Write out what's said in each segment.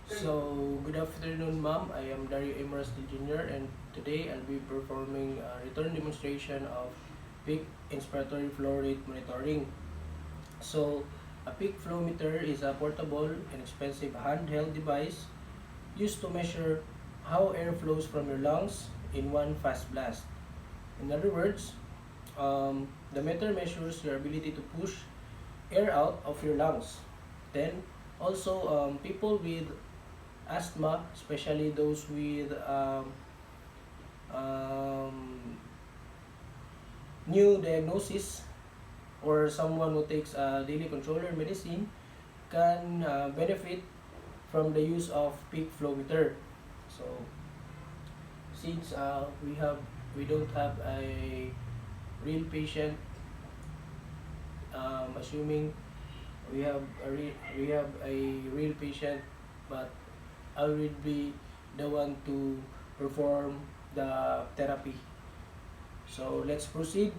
Good afternoon, ma'am. I am Dario Emerald Jr. and today I'll be performing a return demonstration of peak inspiratory flow rate monitoring. So, a peak flow meter is a portable, inexpensive handheld device used to measure how air flows from your lungs in one fast blast. In other words, the meter measures your ability to push air out of your lungs. Then, also, people with asthma, especially those with um, new diagnosis or someone who takes a daily controller medicine, can benefit from the use of peak flow meter. So since we don't have a real patient, assuming we have a real patient, but I will be the one to perform the therapy. So let's proceed.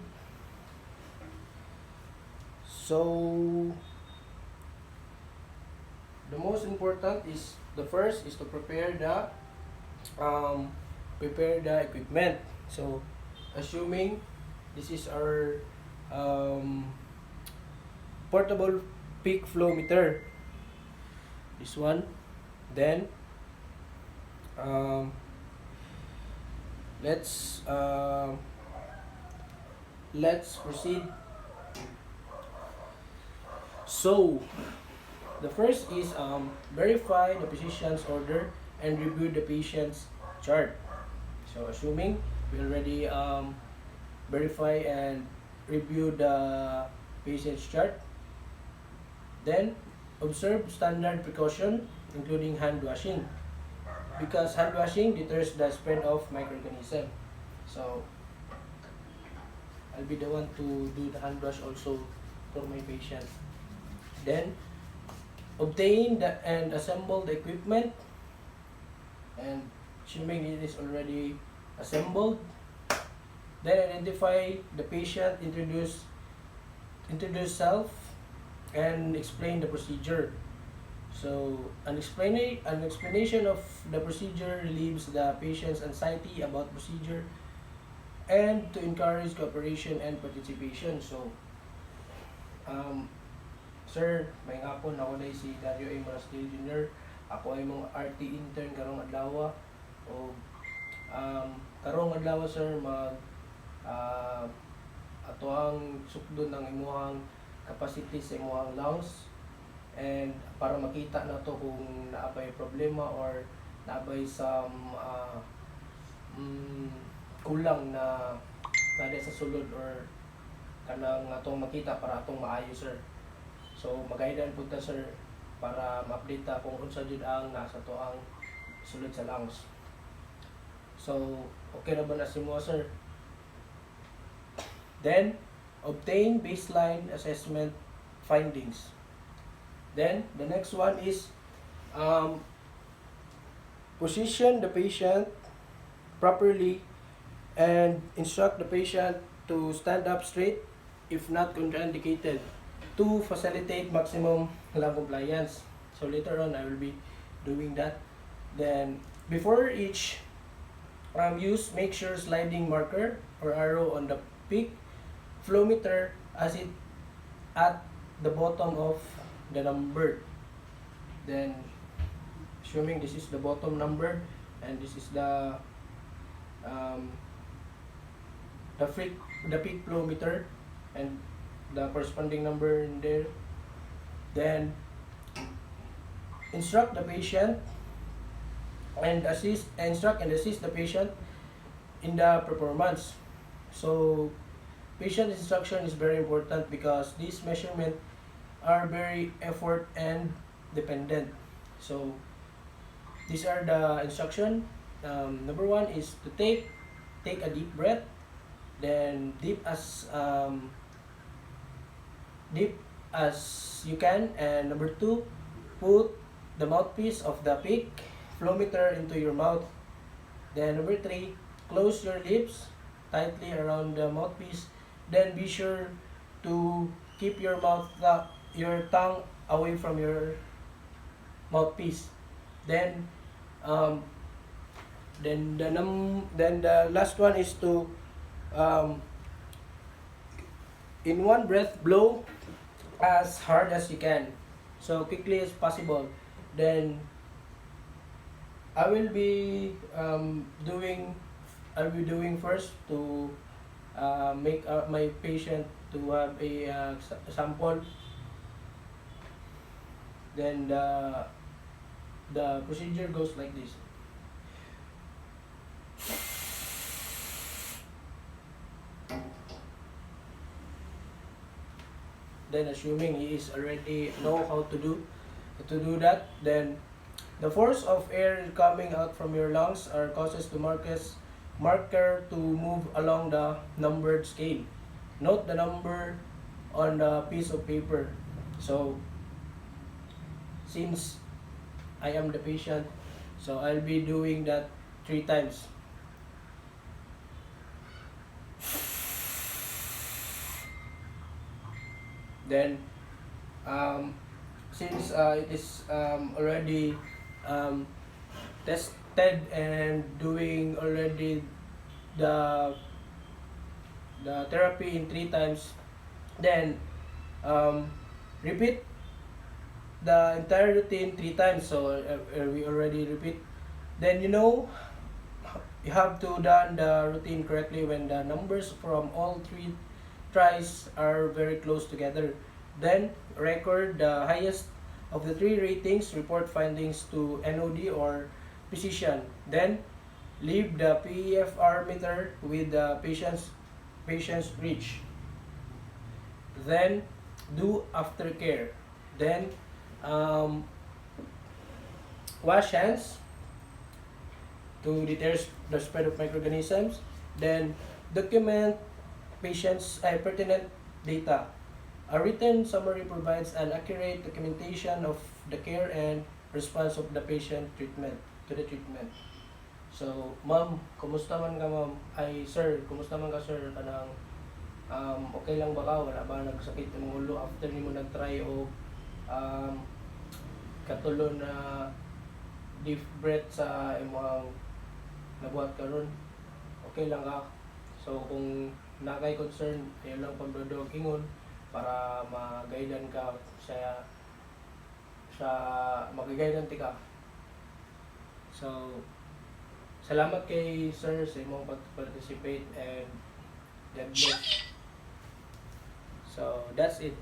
So the most important is the first is to prepare the equipment. So assuming this is our um, portable peak flow meter, this one, then um, let's uh, let's proceed. So the first is verify the physician's order and review the patient's chart. So assuming we already verify and review the patient's chart, then observe standard precaution including hand washing, because hand washing deters the spread of microorganism. So I'll be the one to do the hand wash also for my patient. Then obtain and assemble the equipment, and assuming it is already assembled, then identify the patient, introduce self, and explain the procedure. So an explanation of the procedure relieves the patient's anxiety about procedure and to encourage cooperation and participation. So sir, may hapon ako na si Dario Emerald Jr. Ako ay mong RT intern karong adlaw. O karong adlaw sir, mag ato ang sukdon ng imuhang capacity sa imuhang lungs, and para makita na to kung naabay problema or naabay some kulang na nade sa sulod or kanang atong makita para atong maayo sir. So magaidan po ta sir para ma-update ta kung unsa jud ang nasa to ang sulod sa lungs. So okay na ba na si mo sir? Then obtain baseline assessment findings. Then the next one is position the patient properly and instruct the patient to stand up straight if not contraindicated, to facilitate maximum lung compliance. So later on I will be doing that. Then before each use, make sure sliding marker or arrow on the peak flow meter as it at the bottom of the number. Then assuming this is the bottom number and this is the peak flow meter and the corresponding number in there, then instruct the patient and assist the patient in the performance. So patient instruction is very important because these measurements are very effort and dependent. So these are the instruction. Number one is to take a deep breath, then deep as you can, and number two, put the mouthpiece of the peak flow meter into your mouth. Then number three, close your lips tightly around the mouthpiece. Then be sure to keep your tongue away from your mouthpiece. Then um, then the last one is to um, in one breath blow as hard as you can, so quickly as possible. Then I will be doing first to make my patient to have a sample. Then the procedure goes like this. Then assuming he is already know how to do that, then the force of air coming out from your lungs are causes the marker to move along the numbered scale. Note the number on the piece of paper. So since I am the patient, so I'll be doing that 3 times. Then since it is already um, tested and doing already the therapy in 3 times, then um, repeat the entire routine 3 times. So we already repeat. Then you have to done the routine correctly when the numbers from all 3 tries are very close together. Then record the highest of the 3 ratings, report findings to NOD or physician. Then leave the PEFR meter with the patient's reach. Then do aftercare. Then um, wash hands to deter the spread of microorganisms. Then document patient's pertinent data. A written summary provides an accurate documentation of the care and response of the patient to the treatment. So, ma'am, kumusta man ka, ma'am? Ay, sir, kumusta man ka, sir? Kanang okay lang ba ka? Wala ba nagsakit ng ulo after nimo nag-try o katulon na deep breath sa imong nabuhat karon? Okay lang ka? So, kung nakay concern, yun lang pagdodog ingon para ma-guidean ka sa mag-guidean ti ka. So, salamat kay sir sa imong pag-participate and God bless. So, that's it.